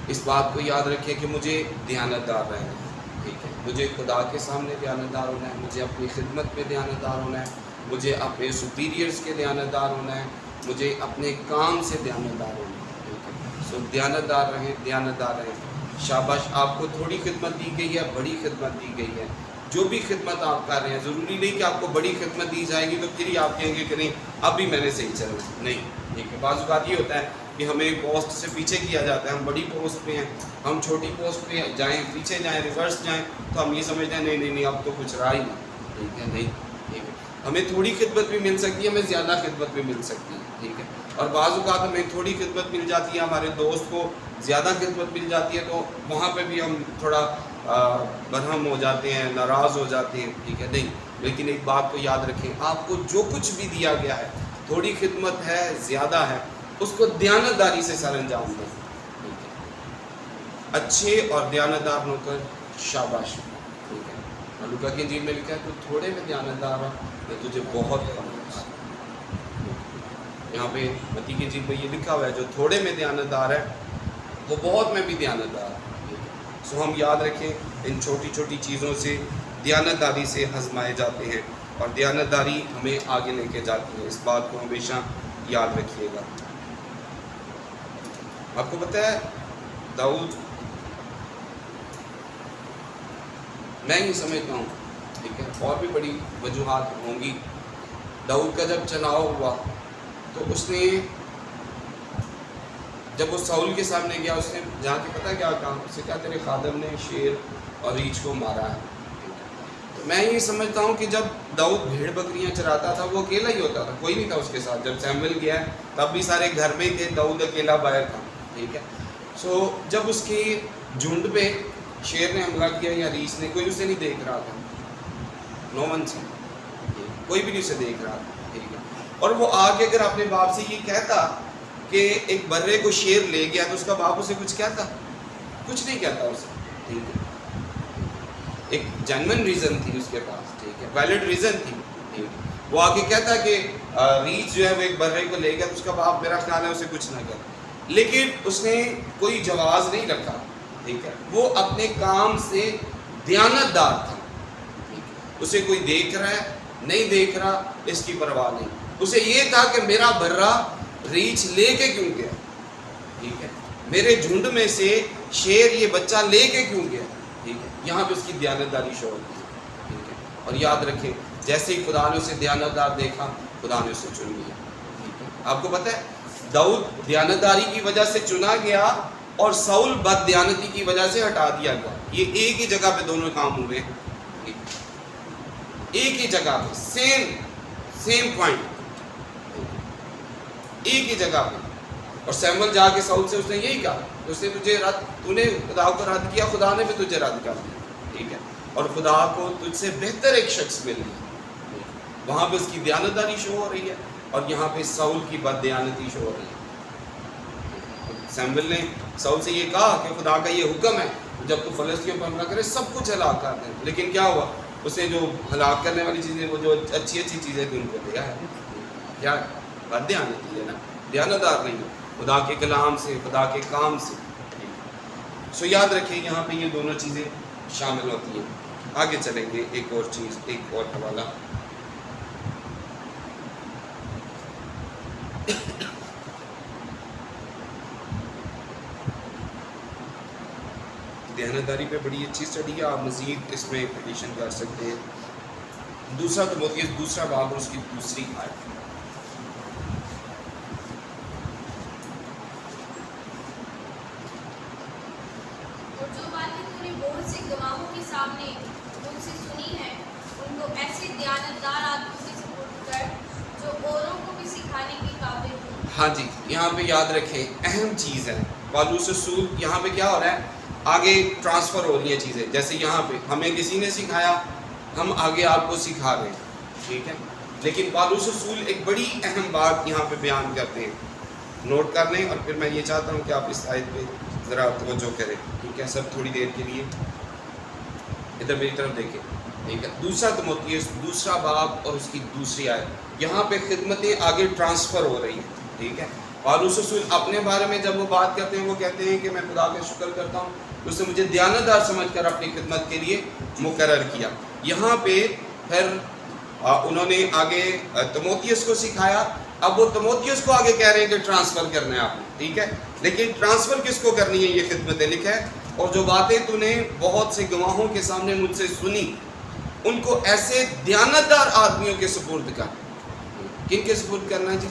اس بات کو یاد رکھیں کہ مجھے دیانتدار رہنا ہے. ٹھیک ہے، مجھے خدا کے سامنے دیانتدار ہونا ہے، مجھے اپنی خدمت میں دیانتدار ہونا ہے، مجھے اپنے سپیریئرز کے دیانتدار ہونا ہے، مجھے اپنے کام سے دیانتدار ہونا ہے. ٹھیک ہے، سو دیانتدار رہیں، دیانتدار رہیں. शाबाश, आपको थोड़ी खिदमत दी गई है, बड़ी खिदमत दी गई है। जो भी खिदमत आप कर रहे हैं, ज़रूरी नहीं कि आपको बड़ी खिदमत दी जाएगी तो फिर ही आप कहेंगे कि नहीं अब भी मैंने सही चलना, नहीं। ठीक है, बाज़ औक़ात ये होता है कि हमें पोस्ट से पीछे किया जाता है, हम बड़ी पोस्ट पे हैं, हम छोटी पोस्ट पे जाएँ, पीछे जाएँ, रिवर्स जाएँ, तो हम ये समझते हैं नहीं नहीं नहीं अब तो कुछ रहा ही नहीं। ठीक है, नहीं, ठीक है, हमें थोड़ी खिदमत भी मिल सकती है, हमें ज़्यादा खिदमत भी मिल सकती है। ठीक है, और बाज़ औक़ात हमें थोड़ी खिदमत मिल जाती है, हमारे दोस्त को ज़्यादा खिदमत मिल जाती है, तो वहाँ पे भी हम थोड़ा बरहम हो जाते हैं, नाराज़ हो जाते हैं। ठीक है, नहीं, लेकिन एक बात को याद रखें, आपको जो कुछ भी दिया गया है, थोड़ी खिदमत है, ज़्यादा है, उसको दयानतदारी से सर अंजाम दें। ठीक है, अच्छे और दयानतदार नौकर शाबाश। ठीक है, और लूका की इंजील में लिखा है तू थोड़े में दयानतदार है, मैं तुझे बहुत कम दूँगा। यहाँ पे मत्ती की इंजील में ये लिखा हुआ है जो थोड़े में दयानतदार है वो बहुत में भी दयानतदार है। सो हम याद रखें, इन छोटी छोटी चीज़ों से दयानतदारी से आजमाए जाते हैं और दयानतदारी हमें आगे लेके जाती है। इस बात को हमेशा याद रखिएगा। आपको पता है दाऊद, मैं ही समझता हूँ, ठीक है, और भी बड़ी वजूहात होंगी, दाऊद का जब चुनाव हुआ तो उसने जब वो साउल के सामने गया, उसने जाके पता क्या कहा, उससे क्या तेरे खादम ने शेर और रीछ को मारा है। तो मैं ये समझता हूँ कि जब दाऊद भेड़ बकरियाँ चराता था वो अकेला ही होता था, कोई नहीं था उसके साथ। जब सैमुएल गया तब भी सारे घर में ही थे, दाऊद अकेला बाहर था। ठीक है, सो जब उसके झुंड पे शेर ने हमला किया या रीछ ने, कोई उसे नहीं देख रहा था, नो वन से, कोई भी नहीं उसे देख रहा था। ठीक है, और वो आगे अगर अपने बाप से ये कहता कि एक बर्रे को शेर ले गया तो उसका बाप उसे कुछ कहता, कुछ नहीं कहता उसे। ठीक है, एक जेन्युइन रीज़न थी उसके पास, ठीक है, वैलिड रीज़न थी। ठीक है, वो आगे कहता कि रीछ जो है वो एक बर्रे को ले गया तो उसका बाप मेरा ख्याल है उसे कुछ ना कहता, लेकिन उसने कोई जवाब नहीं रखा। ठीक है, वो अपने काम से दयानतदार था। ठीक है, उसे कोई देख रहा है नहीं देख रहा इसकी परवाह नहीं, उसे ये था कि मेरा बर्रा रीछ लेके क्यों गया। ठीक है, मेरे झुंड में से शेर ये बच्चा लेके क्यों गया। ठीक है, यहाँ पे उसकी दयानतदारी शो होती है। ठीक है, और याद रखें जैसे ही खुदा ने उसे दयानतदार देखा, खुदा ने उसे चुन लिया। ठीक है, आपको पता है दाऊद दयानतदारी की वजह से चुना गया और साउल बददयानती की वजह से हटा दिया गया। ये एक ही जगह पे दोनों काम हुए, एक ही जगह पे, सेम पॉइंट, एक ही जगह पे। और सैमुएल जाके साउल से उसने यही कहा, उसने तुझे रद्द, तूने खुदा को रद्द किया, खुदा ने भी तुझे रद्द कर दिया। ठीक है, और खुदा को तुझसे बेहतर एक शख्स मिल गया। वहाँ पे उसकी दयानतदारी शो हो रही है और यहाँ पे साउल की बददयानती शो हो रही है। सैमुएल ने साउल से ये कहा कि खुदा का ये हुक्म है जब तू फलस्तीनियों पर हमला करे सब कुछ हलाक कर दे, लेकिन क्या हुआ, उसने जो हलाक करने वाली चीज़ें, वो जो अच्छी अच्छी चीज़ें थी उनको दिया है। क्या बददयानती है ना, दयानतदार नहीं है खुदा के कलाम से, खुदा के काम से। सो याद रखिए यहाँ पे ये दोनों चीज़ें शामिल होती हैं। आगे चलेंगे, एक और चीज़, एक और हवाला। दयानतदारी पे बड़ी अच्छी स्टडी है, आप मज़ीद इसमें एडिशन कर सकते हैं। दूसरा तिमोथियुस दूसरा बाब और उसकी दूसरी आयत। और जो बातें तूने बहुत से गवाहों के सामने मुझसे सुनी है, उनको ऐसे दयानतदार आदमियों के सुपुर्द कर जो औरों को भी सिखाने के काबिल हो। हाँ जी, यहाँ पे याद रखें अहम चीज़ है, पौलुस रसूल यहाँ पे क्या हो रहा है, आगे ट्रांसफ़र हो रही है चीज़ें। जैसे यहाँ पे हमें किसी ने सिखाया, हम आगे आपको सिखा रहे हैं। ठीक है, लेकिन पौलुस रसूल एक बड़ी अहम बात यहाँ पे बयान करते हैं, नोट कर लें। और फिर मैं ये चाहता हूँ कि आप इस आयत पे ज़रा तवज्जो करें। ठीक है, सब थोड़ी देर के लिए इधर मेरी तरफ देखें। ठीक है, दूसरा तिमोथियुस दूसरा बाब और उसकी दूसरी आयत। यहाँ पे खिदमतें आगे ट्रांसफ़र हो रही हैं। ठीक है, पौलुस रसूल अपने बारे में जब वो बात करते हैं, वो कहते हैं कि मैं खुदा का शुक्र करता हूँ, उसने मुझे दयानतदार समझकर अपनी खिदमत के लिए मुकर्रर किया। यहाँ पे फिर उन्होंने आगे तिमोथियुस को सिखाया। अब वो तिमोथियुस को आगे कह रहे हैं कि ट्रांसफ़र करना है आपने। ठीक है, लेकिन ट्रांसफ़र किसको करनी है, ये खिदमतें लिखा है اور جو باتیں تو نے بہت سے گواہوں کے سامنے مجھ سے سنی ان کو ایسے دیانتدار آدمیوں کے سپرد کر. کن کے سپرد کرنا ہے جی؟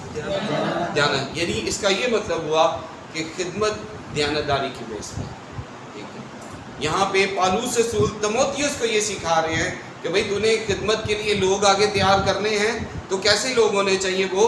دیانت. یعنی اس کا یہ مطلب ہوا کہ خدمت دیانتداری کی بیس پر. یہاں پہ پالوس رسول تموتھیوس کو یہ سکھا رہے ہیں کہ بھئی تو نے خدمت کے لیے لوگ آگے تیار کرنے ہیں تو کیسے لوگ ہونے چاہیے؟ وہ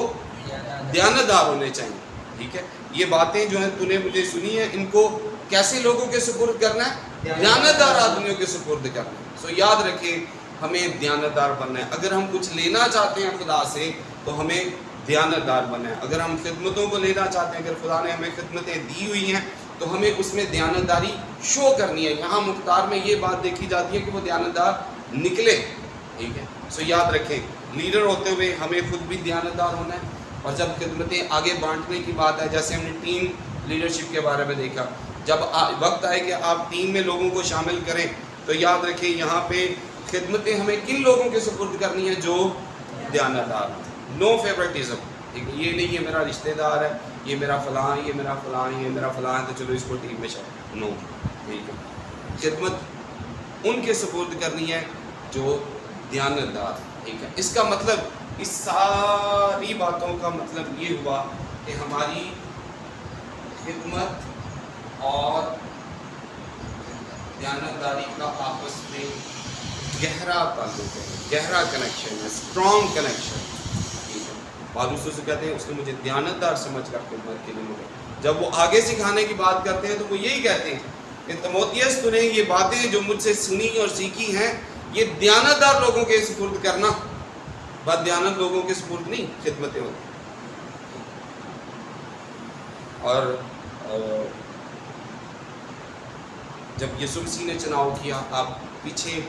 دیانتدار ہونے چاہیے. ٹھیک ہے، یہ باتیں جو ہیں تو نے مجھے سنی ہیں، ان کو کیسے لوگوں کے سپرد کرنا ہے؟ دیانتدار آدمیوں کے سپرد کرنا ہے. سو یاد رکھیں ہمیں دیانتدار بننا ہے. اگر ہم کچھ لینا چاہتے ہیں خدا سے تو ہمیں دیانتدار بننا ہے. اگر ہم خدمتوں کو لینا چاہتے ہیں، اگر خدا نے ہمیں خدمتیں دی ہوئی ہیں تو ہمیں اس میں دیانتداری شو کرنی ہے. یہاں مختار میں یہ بات دیکھی جاتی ہے کہ وہ دیانتدار نکلے. ٹھیک ہے، سو یاد رکھیں لیڈر ہوتے ہوئے ہمیں خود بھی دیانتدار ہونا ہے. اور جب خدمتیں آگے بانٹنے کی بات ہے، جیسے ہم نے ٹیم لیڈرشپ کے بارے میں دیکھا، جب وقت آئے کہ آپ ٹیم میں لوگوں کو شامل کریں تو یاد رکھیں یہاں پہ خدمتیں ہمیں کن لوگوں کے سپرد کرنی ہے؟ جو دیانتدار. نو فیورٹزم. ٹھیک ہے، یہ نہیں یہ میرا رشتہ دار ہے، یہ میرا فلاں، یہ میرا فلاں، یہ میرا فلاں ہے تو چلو اس کو ٹیم میں شامل. نو. ٹھیک ہے، خدمت ان کے سپرد کرنی ہے جو دیانتدار. ٹھیک ہے، اس کا مطلب، اس ساری باتوں کا مطلب یہ ہوا کہ ہماری خدمت اور دیانتداری کا آپس میں گہرا تعلق ہے، گہرا کنیکشن ہے، اسٹرانگ کنیکشن. ٹھیک ہے، پالوس سے کہتے ہیں اس نے مجھے دیانتدار سمجھ کر خدمت کے لیے ملے. جب وہ آگے سکھانے کی بات کرتے ہیں تو وہ یہی کہتے ہیں کہ تموتھیوس تو نے یہ باتیں جو مجھ سے سنی اور سیکھی ہیں یہ دیانتدار لوگوں کے سپرد کرنا. بد دیانت لوگوں کے سپرد نہیں خدمتیں ہوتی. اور جب یسوع مسیح نے چناؤ کیا، آپ پیچھے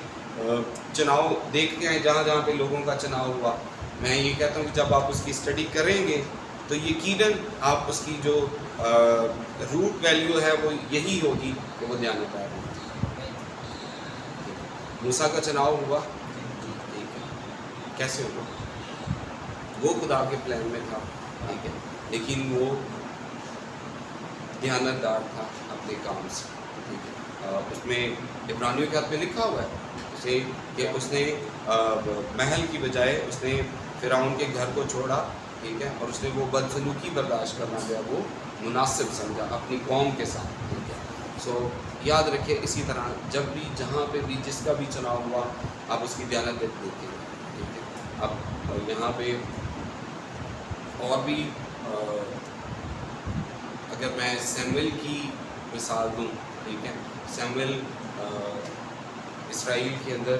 چناؤ دیکھتے ہیں جہاں جہاں پہ لوگوں کا چناؤ ہوا. میں یہ کہتا ہوں کہ جب آپ اس کی اسٹڈی کریں گے تو یقیناً آپ اس کی جو روٹ ویلیو ہے وہ یہی ہوگی کہ وہ دیانتدار ہے. موسیٰ کا چناؤ ہوا، ٹھیک ہے، کیسے ہوا؟ وہ خدا کے پلان میں تھا. ٹھیک ہے، لیکن وہ دیانتدار تھا اپنے کام سے. ٹھیک ہے، اس میں عبرانیوں کے ہاتھ میں لکھا ہوا ہے اسے کہ اس نے محل کی بجائے اس نے فرعون کے گھر کو چھوڑا. ٹھیک ہے، اور اس نے وہ بدسلوکی برداشت کرنا گیا، وہ مناسب سمجھا اپنی قوم کے ساتھ. ٹھیک ہے، سو یاد رکھیں اسی طرح جب بھی جہاں پہ بھی جس کا بھی چناؤ ہوا آپ اس کی دیانت دیکھتے ہیں. ٹھیک ہے، اب یہاں پہ اور بھی اگر میں سیموئل کی مثال دوں، ٹھیک ہے، سیموئل اسرائیل کے اندر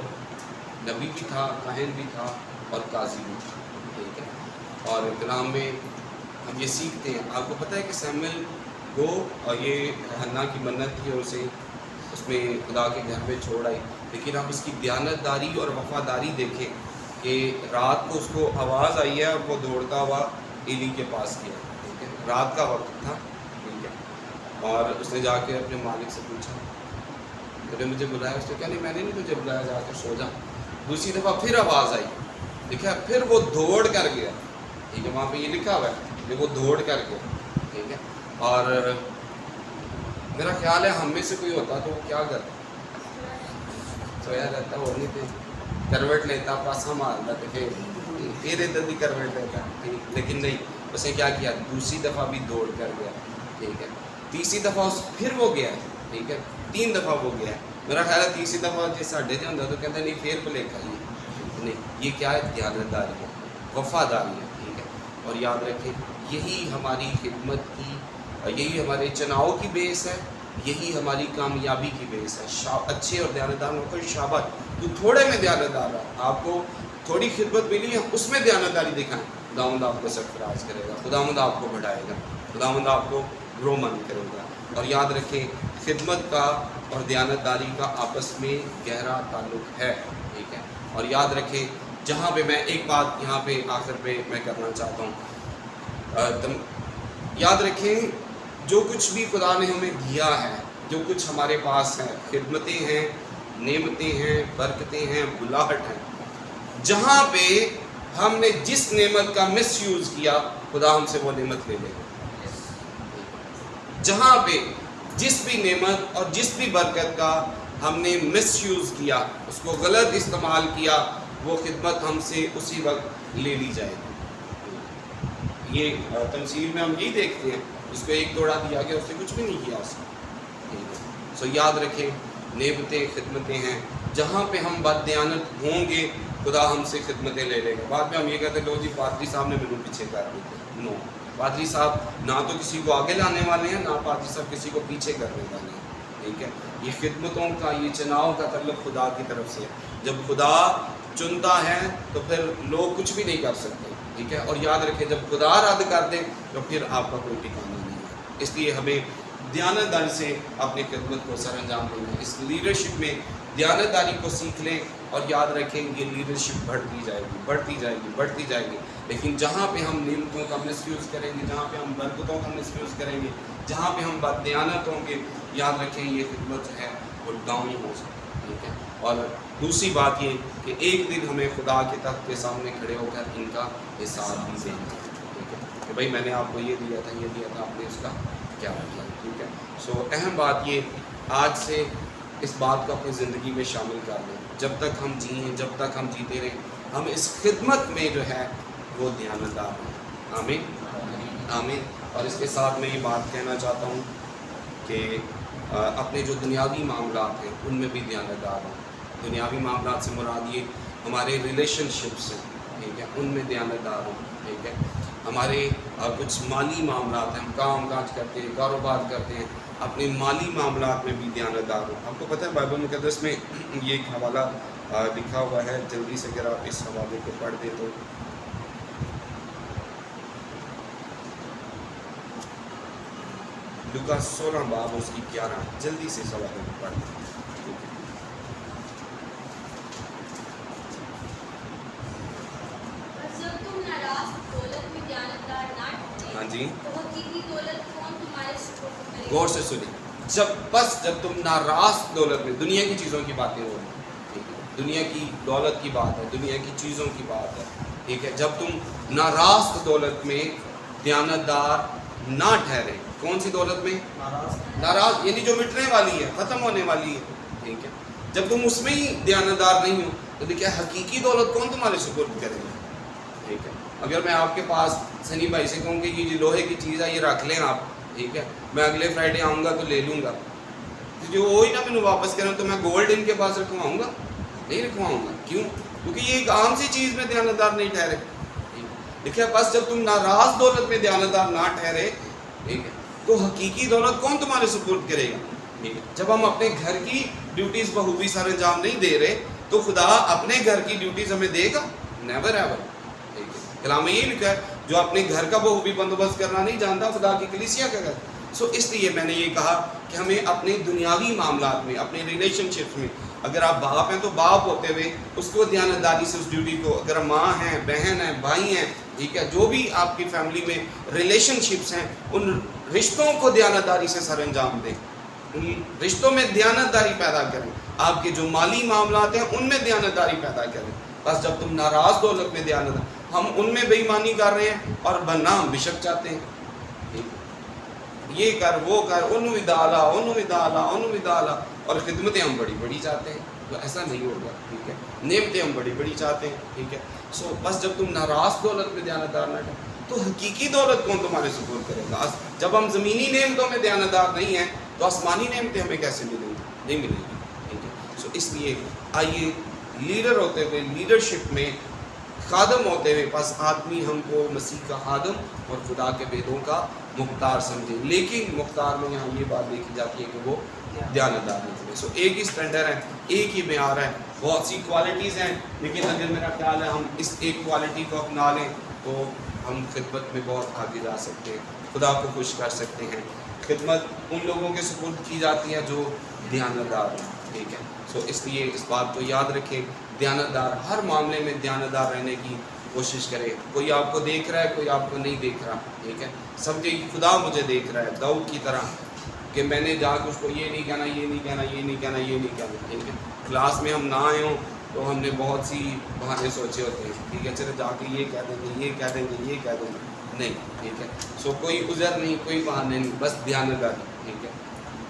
نبی بھی تھا، کاہن بھی تھا اور قاضی بھی تھا. ٹھیک ہے، اور کلام میں ہم یہ سیکھتے ہیں. آپ کو پتہ ہے کہ سیموئل کو یہ حنا کی منت تھی اور اسے اس میں خدا کے گھر میں چھوڑ آئی، لیکن آپ اس کی دیانتداری اور وفاداری دیکھیں کہ رات کو اس کو آواز آئی ہے اور وہ دوڑتا ہوا ایلی کے پاس گیا. ٹھیک ہے، رات کا وقت تھا. ٹھیک ہے، اور اس نے جا کے اپنے مالک سے پوچھا تو نے مجھے بلایا. اس نے کہا نہیں میں نے نہیں تجھے بلایا، جا کے سو جا. دوسری دفعہ پھر آواز آئی، دیکھا پھر وہ دوڑ کر گیا. ٹھیک ہے، وہاں پہ یہ لکھا ہوا ہے کہ وہ دوڑ کر گیا. ٹھیک ہے، اور میرا خیال ہے ہم میں سے کوئی ہوتا تو وہ کیا کرتا؟ سویا رہتا، وہ نہیں تھے کروٹ لیتا، پاسا مارتا کہ پھر ادھر بھی کروٹ لیتا. لیکن نہیں، اس نے کیا کیا؟ دوسری دفعہ بھی دوڑ کر گیا. ٹھیک ہے، تیسری دفعہ پھر وہ گیا. ٹھیک ہے، 3 دفعہ وہ گیا. میرا خیال ہے تیسری دفعہ جی ساڈے سے ہوتا تو کہتا نہیں پھر پلے کھائیے. نہیں، یہ کیا ہے؟ دیانتداری ہے، وفاداری ہے. ٹھیک ہے، اور یاد رکھیں یہی ہماری خدمت کی، یہی ہمارے چناؤ کی بیس ہے، یہی ہماری کامیابی کی بیس ہے. اچھے اور دیانتدار ہو کر شابت تو تھوڑے میں دیانتدار ہے. آپ کو تھوڑی خدمت ملی ہے اس میں دیانتداری دکھائیں، خداوند آپ کو سرفراز کرے گا، خداوند آپ کو بڑھائے گا، خداوند آپ کو گرو مند کرے گا. اور یاد رکھیں خدمت کا اور دیانتداری کا آپس میں گہرا تعلق ہے. ٹھیک ہے، اور یاد رکھیں جہاں پہ میں ایک بات یہاں پہ آخر پہ میں کرنا چاہتا ہوں، یاد رکھیں جو کچھ بھی خدا نے ہمیں دیا ہے، جو کچھ ہمارے پاس ہے، خدمتیں ہیں، نعمتیں ہیں، برکتیں ہیں، بلاہٹ ہیں، جہاں پہ ہم نے جس نعمت کا مس یوز کیا خدا ہم سے وہ نعمت لے لے گا. جہاں پہ जिस भी नेमत और जिस भी बरकत का हमने मिस यूज़ किया, उसको गलत इस्तेमाल किया, वो खिदमत हमसे उसी वक्त ले ली जाएगी। ये तमसील में हम यही देखते हैं, जिसको एक तोड़ा दिया गया उससे कुछ भी नहीं किया उसने। सो याद रखें, नेमतें खिदमतें हैं, जहाँ पे हम बददियानत होंगे खुदा हमसे खिदमतें ले लेगा। बाद में हम ये कहते हैं लो जी पादरी साहब ने मेरे पीछे कर दिया। नो, पादरी साहब ना तो किसी को आगे लाने वाले हैं, ना पादरी साहब किसी को पीछे करने वाले हैं। ठीक है, ये खिदमतों का, ये चुनाव का तल्लुक़ खुदा की तरफ से है। जब खुदा चुनता है तो फिर लोग कुछ भी नहीं कर सकते। ठीक है, और याद रखें जब खुदा रद्द कर दे तो फिर आपका कोई ठिकाना नहीं है। इसलिए हमें दयानतदारी से अपनी खिदमत को सर अंजाम देना है। इस लीडरशिप में दयानतदारी को सीख लें और याद रखें ये लीडरशिप बढ़ती जाएगी, बढ़ती जाएगी, बढ़ती जाएगी। लेकिन जहाँ पे हम नियमतों का मिसयूज़ करेंगे, जहाँ पे हम बरकतों का मिसयूज़ करेंगे, जहाँ पे हम बददियानत होंगे, याद रखें ये खिदमत जो है वो डाउन हो सकती है। ठीक है, और दूसरी बात ये कि एक दिन हमें खुदा के तख्त के सामने खड़े होकर इनका हिसाब भी देना है। ठीक है, कि भाई मैंने आपको ये दिया था, ये दिया था, आपने उसका क्या किया। ठीक है, सो अहम बात ये आज से इस बात को अपनी ज़िंदगी में शामिल कर लें। जब तक हम जिएँ, जब तक हम जीते रहें, हम इस खिदमत में जो है वो दयानतदार हैं। आमीन, आमीन। और इसके साथ मैं ये बात कहना चाहता हूँ कि अपने जो दुनियावी मामलात हैं उनमें भी दयानतदार हों। दुनियावी मामलात से मुराद ये हमारे रिलेशनशिप्स हैं, ठीक है, उनमें दयानतदार हों। ठीक है, हमारे कुछ माली मामलात हैं, हम काम काज करते हैं, कारोबार करते हैं, अपने माली मामलात में भी दयानतदार हो। आपको पता है बाइबल मुक़द्दस में ये एक हवाला लिखा हुआ है, जल्दी से अगर आप इस हवाले को पढ़ दें तो लूका 16 बाब उसकी 11, जल्दी से इस हवाले को पढ़ दें। जब तुम नाराज दौलत में दयानतदार ना ठहरे, हाँ जी, तो हकीकी दौलत कौन तुम्हारे सुपुर्द करेगा? गौर से सुनिए। जब तुम नाराज दौलत में, दुनिया की चीज़ों की बातें हो रही हैं, ठीक है, दुनिया की दौलत की बात है, दुनिया की चीज़ों की बात है। ठीक है, जब तुम नाराज दौलत में दयानतदार ना ठहरे, कौन सी दौलत में? नाराज, यानी जो मिटने वाली है, ख़त्म होने वाली है। ठीक है, जब तुम उसमें ही दयानतदार नहीं हो तो देखिए हकीकी दौलत कौन तुम्हारे सुपुर्द करेगा। ठीक है, अगर मैं आपके पास सनी भाई से कहूँ कि ये लोहे की चीज़ है, ये रख लें आप, ठीक है, मैं अगले फ्राइडे आऊँगा तो ले लूँगा, तो जो वो ही ना मैंने वापस करें तो मैं गोल्ड इनके पास रखवाऊँगा? नहीं रखवाऊँगा। क्यों? क्योंकि ये एक आम सी चीज़ में दयानतदार नहीं ठहरे। देखिए, बस जब तुम नाराज दौलत में दयानतदार ना ठहरे, ठीक है, तो हकीकी दौलत कौन तुम्हारे सुपुर्द करेगा। ठीक है, जब हम अपने घर की ड्यूटीज़ बखूबी सर अंजाम नहीं दे रहे तो खुदा अपने घर की ड्यूटीज़ हमें देगा? Never ever. ठीक है, कलाम में ये लिखा है, जो अपने घर का बखूबी बंदोबस्त करना नहीं जानता खुदा की कलीसिया का घर। सो इसलिए मैंने ये कहा कि हमें अपने दुनियावी मामलात में, अपने रिलेशनशिप में, अगर आप बाप हैं तो बाप होते हुए उसको दयानतदारी से उस ड्यूटी को, अगर माँ हैं, बहन हैं, भाई हैं, ठीक है, जो भी आपकी फैमिली में रिलेशनशिप्स हैं, उन रिश्तों को दयानतदारी से सर अंजाम दें, उन रिश्तों में दयानतदारी पैदा करें। आपके जो माली मामलात हैं उनमें दयानतदारी पैदा करें। बस जब तुम नाराज दौलत में दयानत, हम उनमें बेईमानी कर रहे हैं और बनना हम बिशक चाहते हैं, ये कर वो कर, उन्विदाला उन्विदाला उन्विदाला, और खिदमतें हम बड़ी बड़ी चाहते हैं, तो ऐसा नहीं होगा। ठीक है, नेमतें हम बड़ी बड़ी चाहते हैं। ठीक है, सो बस जब तुम नाराज दौलत में दयानतदार ना ठहरे तो हकीकी दौलत कौन तुम्हारे सुपुर्द करेगा। जब हम ज़मीनी नेमतों में दयानतदार नहीं हैं तो आसमानी नेमतें हमें कैसे मिलेंगी? नहीं मिलेंगी। ठीक है, सो इसलिए आइए लीडर होते हुए, लीडरशिप में खादम होते हुए, बस आदमी हमको मसीह का खादम और खुदा के वेदों का मुख्तार समझे। लेकिन मुख्तार में यहाँ ये बात देखी जाती है कि वो दयानतदार निकले। सो एक ही स्टैंडर्ड है, एक ही मेयार है, बहुत सी क्वालिटीज़ हैं, लेकिन अगर मेरा ख्याल है हम इस एक क्वालिटी को अपना लें तो हम खिदमत में बहुत आगे जा सकते हैं, खुदा को खुश कर सकते हैं। खिदमत उन लोगों के सुपुर्द की जाती है जो दयानतदार हैं। ठीक है, सो इसलिए इस बात को याद रखें, दयानतदार, हर मामले में दयानतदार रहने की कोशिश करें। कोई आपको देख रहा है, कोई आपको नहीं देख रहा, ठीक है, समझे खुदा मुझे देख रहा है, दाऊद की तरह, कि मैंने जाकर उसको ये नहीं कहना, ये नहीं कहना, ये नहीं कहना, ये नहीं कहना। ठीक है, क्लास में हम ना आए हों तो हमने बहुत सी बहाने सोचे होते हैं, ठीक है, चलो जाके ये कह देंगे, ये कह देंगे, ये कह देंगे, नहीं। ठीक है, सो कोई उज़र नहीं, कोई बहाने नहीं, बस दयानतदारी। ठीक है,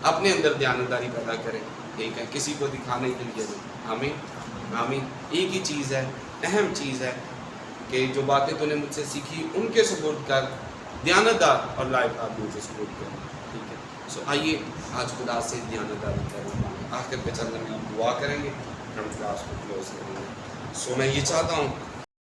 اپنے اندر دیانتداری پیدا کریں، ٹھیک ہے، کسی کو دکھانے کے لیے نہیں. آمین آمین. ایک ہی چیز ہے، اہم چیز ہے کہ جو باتیں تو نے مجھ سے سیکھی ان کے سپورٹ کر، دیانتدار اور لائق آدمی کو سپورٹ کر. ٹھیک ہے، سو آئیے آج خدا سے دیانتداری کریں. آخر پہ چلنے میں ہم دعا کریں گے، ہم کلاس کو کلوز کریں گے. سو میں یہ چاہتا ہوں